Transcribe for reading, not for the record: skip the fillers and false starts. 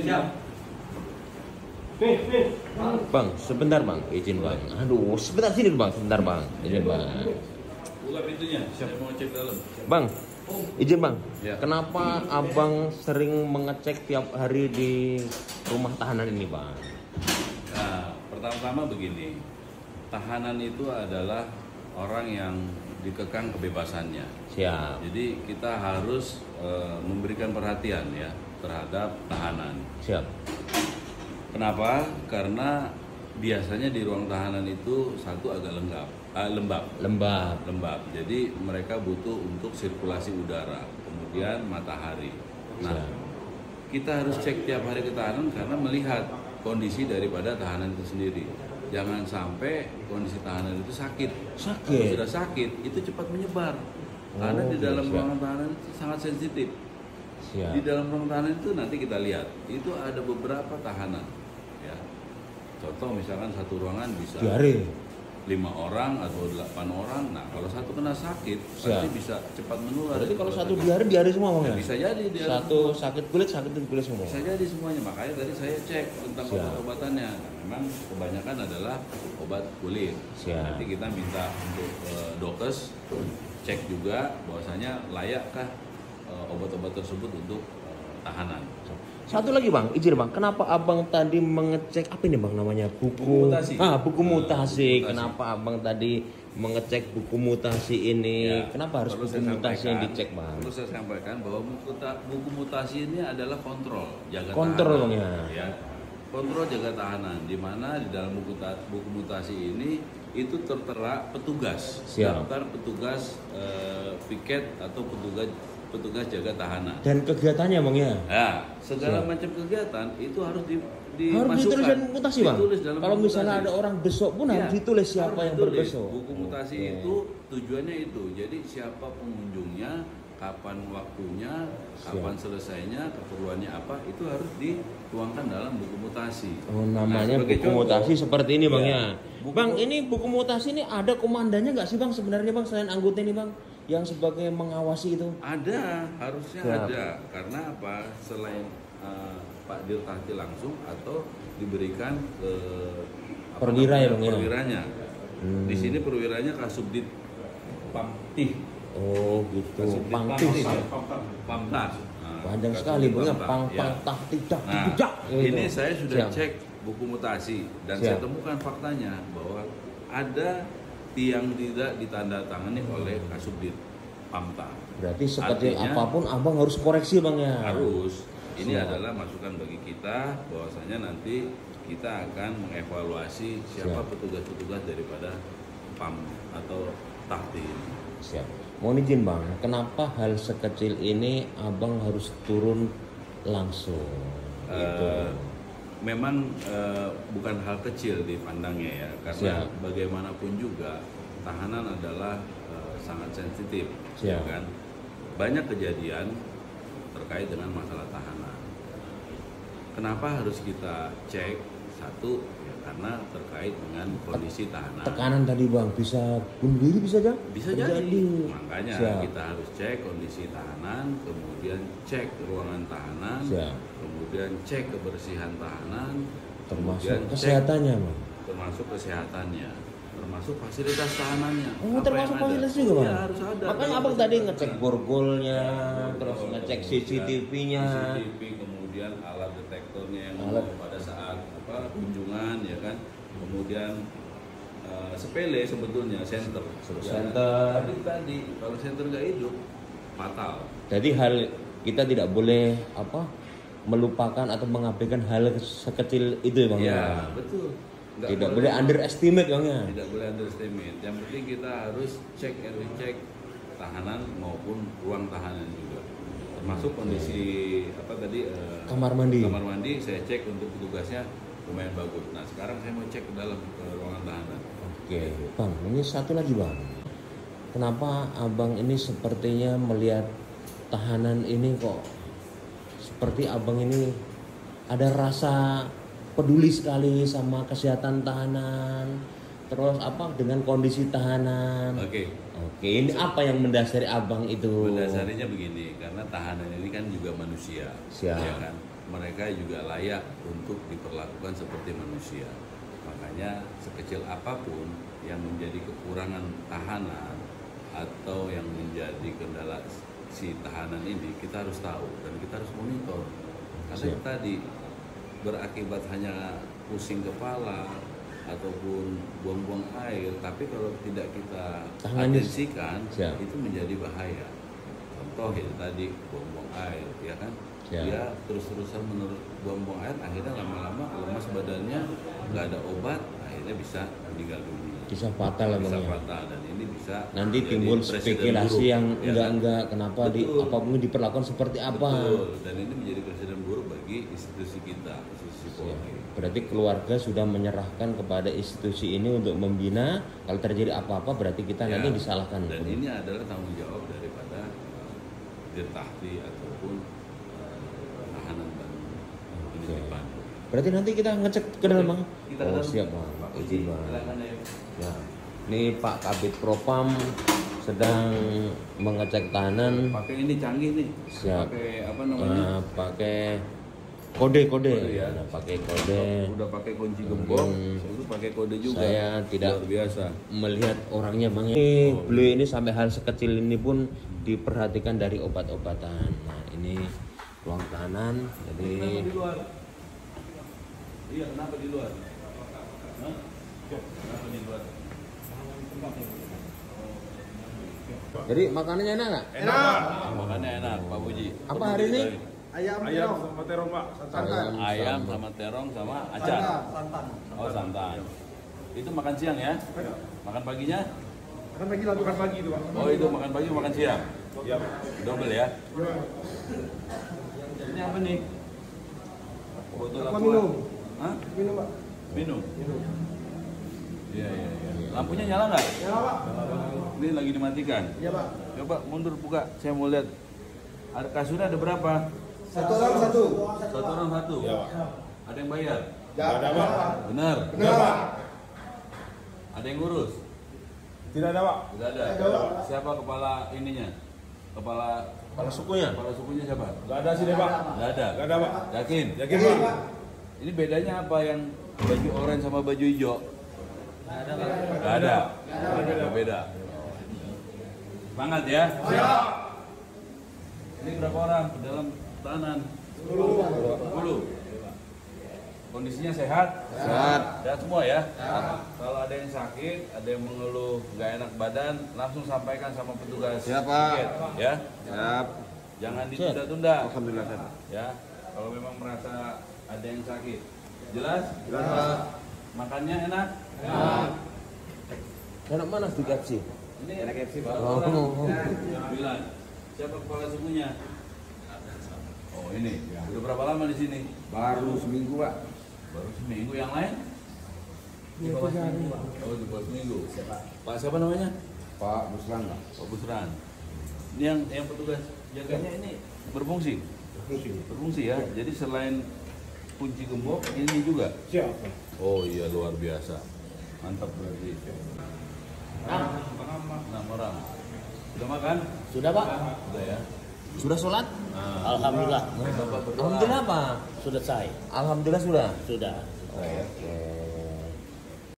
Siap. Bang, sebentar bang, izin bang. Aduh, sebentar sini bang, sebentar bang, izin bang. Buka pintunya, saya mau cek dalam. Bang, izin bang. Ya. Kenapa abang sering mengecek tiap hari di rumah tahanan ini bang? Nah, pertama-tama begini, tahanan itu adalah orang yang dikekang kebebasannya. Siap. Jadi kita harus memberikan perhatian ya terhadap tahanan. Siap. Kenapa? Karena biasanya di ruang tahanan itu satu agak lembab. Jadi mereka butuh untuk sirkulasi udara, kemudian matahari. Nah, Siap. kita harus cek tiap hari ke tahanan karena melihat kondisi daripada tahanan itu sendiri. Jangan sampai kondisi tahanan itu sakit. Kalau sudah sakit, itu cepat menyebar. Karena di dalam siap. ruangan tahanan itu sangat sensitif. Siap. Di dalam ruang tahanan itu nanti kita lihat, itu ada beberapa tahanan. Ya. Contoh misalkan satu ruangan bisa Diare. 5 orang atau 8 orang. Nah, kalau satu kena sakit, pasti bisa cepat menular. Berarti kalau satu diare semua bang ya? Bisa jadi diare Satu semua. sakit kulit semua. Bisa jadi semuanya. Makanya tadi saya cek tentang Siap. obat-obatannya. Nah, memang kebanyakan adalah obat kulit. Siap. Nanti kita minta untuk dokes cek juga bahwasanya layakkah obat-obat tersebut untuk tahanan. Satu lagi bang, izin bang, kenapa abang tadi mengecek apa ini bang namanya Buku mutasi. Buku mutasi. Mutasi. Kenapa abang tadi mengecek buku mutasi ini? Ya, Kenapa harus perlu buku saya mutasi yang sampaikan- dicek bang? Perlu saya sampaikan bahwa buku mutasi ini adalah kontrol jaga Kontrol, tahanan. Bang, ya. Kontrol jaga tahanan, di mana di dalam buku mutasi ini itu tertera petugas, Siap. daftar petugas piket atau petugas jaga tahanan. Dan kegiatannya bang ya? Ya, segala Siap. macam kegiatan itu harus Harus dimasukkan. ditulis dalam mutasi bang? Ditulis dalam Kalau buku misalnya mutasi. ada orang besok pun harus Iya, ditulis siapa harus yang ditulis. berbesok. Buku mutasi Oke. itu tujuannya itu. Jadi siapa pengunjungnya, kapan waktunya, kapan selesainya, keperluannya apa, itu harus dituangkan dalam buku mutasi. Oh namanya sebagai buku contoh, mutasi seperti ini bang ya, ya? buku- Bang ini buku mutasi ini ada komandannya nggak sih bang sebenarnya bang selain anggota ini bang? Yang sebagai mengawasi itu? Ada, harusnya Siap. ada. Karena apa? Selain Pak Dirtahti langsung atau diberikan ke Perwira ya, Bang, ya? perwiranya. Di sini perwiranya Kasubdit Pamtih. Oh gitu, Kasubdit pangtis. Pamtas. Nah, Panjang Kasubdit sekali bang ya, Pamtas, ya. tah tidak Nah, tidak. ini saya sudah Siap. cek buku mutasi dan Siap. saya temukan faktanya bahwa ada tiang tidak ditandatangani oleh Kasubdit Pamta. Berarti sekecil Artinya, apapun abang harus koreksi bang ya? harus. Ini Siap. adalah masukan bagi kita bahwasanya nanti kita akan mengevaluasi siapa Siap. petugas-petugas daripada PAM atau Tahti ini. Siap. Mohon izin bang, kenapa hal sekecil ini abang harus turun langsung? Gitu. Memang bukan hal kecil dipandangnya ya, karena Siap. bagaimanapun juga tahanan adalah sangat sensitif, ya Siap. kan? Banyak kejadian terkait dengan masalah tahanan. Kenapa harus kita cek? Satu, ya karena terkait dengan kondisi tahanan. Tekanan tadi bang bisa bunuh diri bisa aja? Bisa jadi. Makanya Siap. kita harus cek kondisi tahanan, kemudian cek ruangan tahanan, Siap. kemudian cek kebersihan tahanan, Termasuk kemudian cek kesehatannya bang. termasuk kesehatannya, termasuk fasilitas tahanannya. Oh Apa termasuk yang ada? fasilitas juga bang? Iya, harus ada. Makanya Dalam abang tadi fasilitas. ngecek borgolnya, Ya, terus betul. ngecek Kemudian CCTV-nya. CCTV, kemudian alat detektornya yang Alat. pada saat kunjungan ya kan. Kemudian sepele sebetulnya senter. Senter. Tadi kalau senter nggak hidup fatal. Jadi hal kita tidak boleh melupakan atau mengabaikan hal sekecil itu ya bang ya. Ya betul. Nggak Tidak boleh underestimate bang ya. Tidak boleh underestimate. Yang penting kita harus cek and recheck tahanan maupun ruang tahanan juga. Termasuk kondisi Kamar mandi. Kamar mandi saya cek untuk petugasnya lumayan bagus. Nah sekarang saya mau cek ke dalam ruangan tahanan. Oke bang, ini satu lagi bang. Kenapa abang ini sepertinya melihat tahanan ini kok seperti abang ini ada rasa peduli sekali sama kesehatan tahanan, terus dengan kondisi tahanan. Oke. Oke, ini apa yang mendasari abang itu? Mendasarinya begini, karena tahanan ini kan juga manusia, Siap. ya kan. mereka juga layak untuk diperlakukan seperti manusia. Makanya sekecil apapun yang menjadi kekurangan tahanan atau yang menjadi kendala si tahanan ini, kita harus tahu dan kita harus monitor. Karena itu tadi berakibat hanya pusing kepala ataupun buang-buang air, tapi kalau tidak kita atensikan itu menjadi bahaya. Contoh itu tadi buang-buang air, ya kan? Dia terus-terusan menurut buang-buang air, akhirnya lama-lama lemas badannya, nggak ada obat, akhirnya bisa meninggal dunia. Bisa fatal lah, bisa fatal, dan ini bisa nanti timbul spekulasi yang enggak kenapa apapun diperlakukan seperti apa. Betul. Dan ini menjadi presiden buruk bagi institusi kita, institusi Polri. Berarti keluarga sudah menyerahkan kepada institusi ini untuk membina. Kalau terjadi apa-apa berarti kita nanti disalahkan. Dan ini adalah tanggung jawab daripada Dirtahti ataupun tahanan Bandung. Ini di Bandung. Berarti nanti kita ngecek ke dalam, Bang. Oh, siap, Bang. Izin, Bang. Ya. Ini Pak Kabid Propam sedang mengecek tahanan. Pakai ini canggih nih. Siap. Pakai apa namanya? Pakai kode ya. Pakai kode. Udah pakai kunci gembok, itu pakai kode juga. Saya tidak luar biasa melihat orangnya, Bang. Beliau ini sampai hal sekecil ini pun diperhatikan dari obat-obatan. Nah, ini ruang tahanan. Jadi kenapa di luar? Iya, kenapa di luar? Hah? Kenapa di luar? Jadi makanannya enak nggak? Enak. Makannya enak, Pak Puji. Apa hari ini? Ayam sama terong, Pak. Ayam sama terong sama acar. Santan. Oh, santan. Itu makan siang ya? Makan paginya? Makan pagi lah, makan pagi itu, Pak. Oh, itu makan pagi, makan siang. Iya. Double ya? Ini apa nih? Botol Apa minum? Hah? Minum, Pak. Minum. Iya. Lampunya nyala nggak? Nyala, Pak. Ini lagi dimatikan. Iya, Pak. Coba mundur buka, saya mau lihat. Ada kasurnya ada berapa? Satu orang satu. Satu orang satu. Iya, Pak. Ada yang bayar? Tidak ada, Pak. Benar. Benar, Pak. Ada yang ngurus? Tidak ada, Pak. Tidak ada. Siapa kepala ininya? Kepala sukunya? Kepala sukunya siapa? Tidak ada sini, Pak. Tidak ada. Tidak ada, Pak. Yakin? Yakin, Pak. Ini bedanya apa yang baju oranye sama baju hijau? Nggak ada. Beda. Semangat ya. Ini berapa orang dalam tahanan? 10. Kondisinya sehat? Sehat. Sehat semua ya? Kalau ada yang sakit, ada yang mengeluh nggak enak badan, langsung sampaikan sama petugas. Siap, Pak. tiket, ya? Siap. Jangan ditunda-tunda. Alhamdulillah, Pak. Ya, kalau memang merasa ada yang sakit. Jelas? Jelas, Pak. Makannya enak? Enak mana dikasih? Ini enak FC, Pak. Oh. Bilang. Siapa kepala sukunya? Oh, ini. Udah berapa lama di sini? Baru seminggu, Pak. Baru seminggu. Yang lain? Di bawah seminggu, Pak. Oh, di bawah seminggu. Pak siapa namanya? Pak Busran, Pak. Pak Busran. Ini yang petugas jaganya ini berfungsi? Berfungsi ya. Jadi selain kunci gembok, ini juga? Siap. Oh iya, luar biasa. Mantap berarti. 6 orang. Sudah makan? Sudah, Pak. Sudah ya. Sudah sholat? Alhamdulillah. Bapak berdoa. Alhamdulillah, Pak. Sudah selesai. Alhamdulillah sudah. Sudah. Oke.